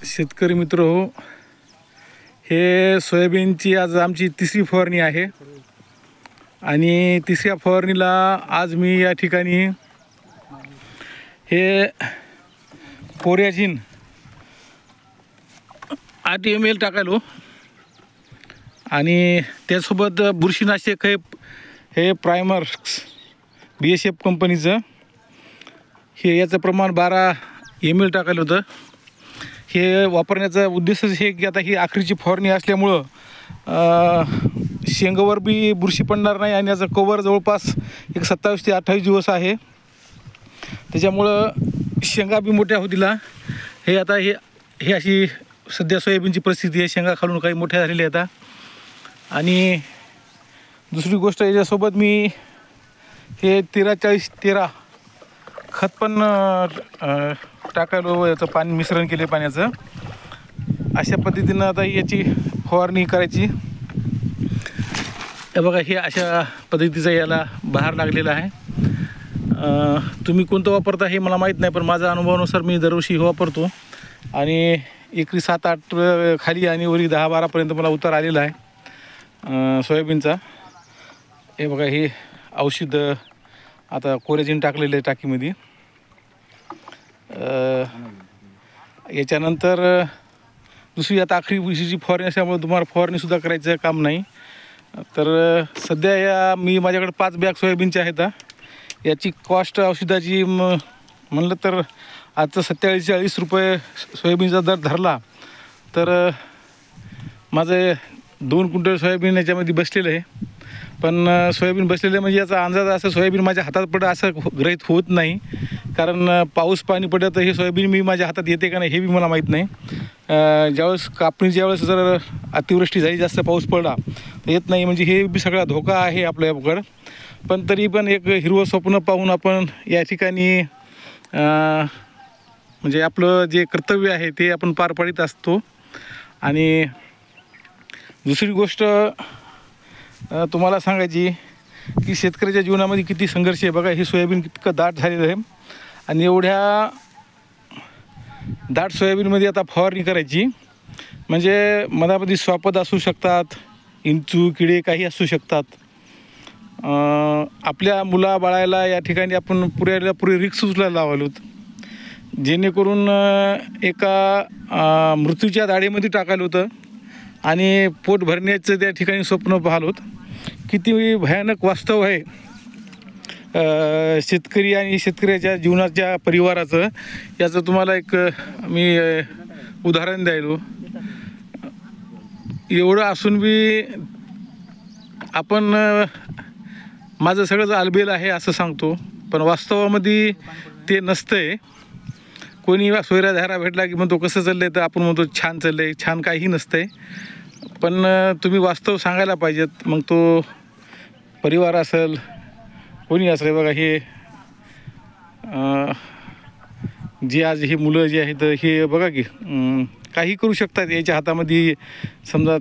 शेतकरी मित्र हो, हे सोयाबीनची आज आमची तिसरी फवारणी आहे आणि तिसऱ्या फवारणीला आज मी या ठिकाणी हे कोरॅजिन 8 ml टाकालो आणि त्यासोबत बुरशीनाशक हे प्रायमर्स BSF कंपनीचं हे याचं प्रमाण 12 ml टाकायलं होतं. हे वापरण्याचा उद्देशच हे की आता ही आखरीची फवारणी असल्यामुळं शेंगावर बी बुरशी पडणार नाही आणि याचा कवर जवळपास एक 27 ते 28 दिवस आहे. त्याच्यामुळं शेंगा बी मोठ्या होतीला. हे आता हे अशी सध्या सोयाबीनची परिस्थिती आहे. शेंगा खालून काही मोठ्या झालेल्या आहेत. आणि दुसरी गोष्ट याच्यासोबत मी हे 13-40-13 खत पण टाकायलो. याचं पाणी मिश्रण केले पाण्याचं. अशा पद्धतीनं आता याची फवारणी करायची. हे बघा, हे अशा पद्धतीचा याला बहार लागलेला आहे. तुम्ही कोणतं वापरता हे मला माहीत नाही, पण माझ्या अनुभवानुसार मी दरवर्षी हे वापरतो आणि एकरी 7-8 खाली आणि वरी 10-12पर्यंत मला उतार आलेला आहे सोयाबीनचा. हे बघा, हे औषध आता कोरॅजिन टाकलेलं आहे टाकीमध्ये. याच्यानंतर दुसरी आता आखरी बुरशीची फवारणी असल्यामुळे तुम्हाला फवारणीसुद्धा करायचं काम नाही. तर सध्या माझ्याकडे 5 बॅग सोयाबीनच्या आहेत. याची कॉस्ट औषधाची म्हणलं तर आजचं 47-40 रुपये सोयाबीनचा दर धरला तर माझं 2 क्विंटल सोयाबीन याच्यामध्ये बसलेलं आहे. पण सोयाबीन बसलेलं म्हणजे याचा अंदाज असं सोयाबीन माझ्या हातात पडलं असं गृहीत होत नाही. कारण पाऊस पाणी पडलं तर हे सोयाबीन मी माझ्या हातात येते का नाही हे बी मला माहीत नाही. ज्यावेळेस कापणीच्या वेळेस जर अतिवृष्टी झाली, जास्त पाऊस पडला तर येत नाही. म्हणजे हे बी सगळा धोका आहे आपल्याकडं. पण तरी पण एक हिरवं स्वप्न पाहून आपण या ठिकाणी म्हणजे आपलं जे कर्तव्य आहे ते आपण पार पाडित असतो. आणि दुसरी गोष्ट तुम्हाला सांगायची की शेतकऱ्याच्या जीवनामध्ये किती संघर्ष आहे. बघा, हे सोयाबीन कितकं दाट झालेलं आहे आणि एवढ्या दाट सोयाबीनमध्ये आता फवारणी करायची म्हणजे मधामध्ये स्वापद असू शकतात, इंचू किडे काही असू शकतात. आपल्या मुलाबाळाला या ठिकाणी आपण पुरी रिक्स उचलायला लावलो, जेणेकरून एका मृत्यूच्या दाढेमध्ये टाकायला होतं आणि पोट भरण्याचं त्या ठिकाणी स्वप्न पाहिलं होतं. किती भयानक वास्तव आहे शेतकरी आणि शेतकऱ्याच्या जीवनाच्या परिवाराचं. याचं तुम्हाला एक मी उदाहरण द्यायलो. एवढं असून बी आपण माझं सगळंच आलबेल आहे असं सांगतो, पण वास्तवामध्ये ते नसतंय. कोणी सोयरा धारा भेटला की म्हणतो कसं चाललं आहे, तर आपण म्हणतो छान चाललं आहे. छान काही नसतंय. पण तुम्ही वास्तव सांगायला पाहिजेत. मग तो परिवार असेल, कोणी असेल. बघा, हे जे आज ही मुलं जी आहेत हे बघा की काही करू शकतात याच्या हातामध्ये, समजा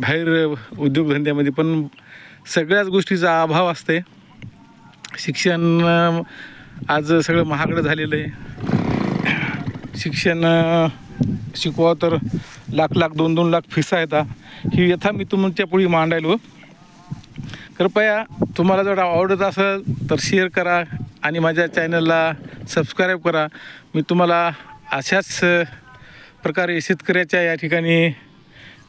बाहेर उद्योगधंद्यामध्ये. पण सगळ्याच गोष्टीचा अभाव असते. शिक्षण आज सगळं महागडं झालेलं आहे. शिक्षण शिकवा तर लाख 2-2 लाख फीस आहेत. ही यथा मी तुमच्या पुढे मांडायलो. कृपया तुम्हाला जर आवडत असेल तर शेअर करा आणि माझ्या चॅनलला सबस्क्राईब करा. मी तुम्हाला अशाच प्रकारे शेतकऱ्याच्या या ठिकाणी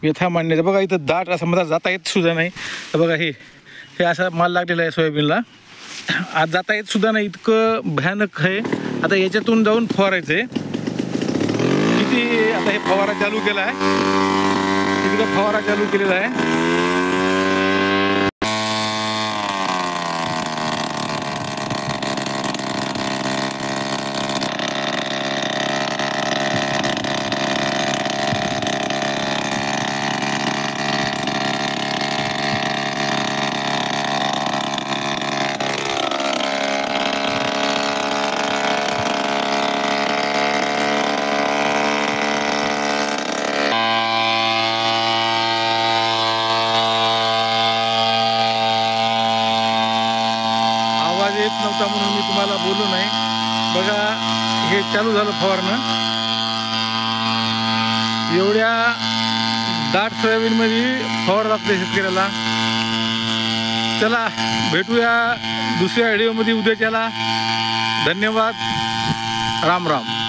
व्यथा मांडण्याचा. बघा, इथं दाट असं मला जाता येत सुद्धा नाही. तर बघा, हे असा माल लागलेला आहे सोयाबीनला. आज जाता येत सुद्धा नाही, इतकं भयानक आहे. आता याच्यातून जाऊन फवारायचं आहे. किती आता हे फवारा चालू केला आहे, तिकडं फवारा चालू केलेला आहे. येत नव्हता म्हणून मी तुम्हाला बोलू नाही. बघा, हे चालू झालं फवारणं. एवढ्या दाट सोयाबीनमध्ये फवारा लागते शेतकऱ्याला. चला भेटूया दुसऱ्या व्हिडिओमध्ये उद्याच्याला. धन्यवाद. राम राम.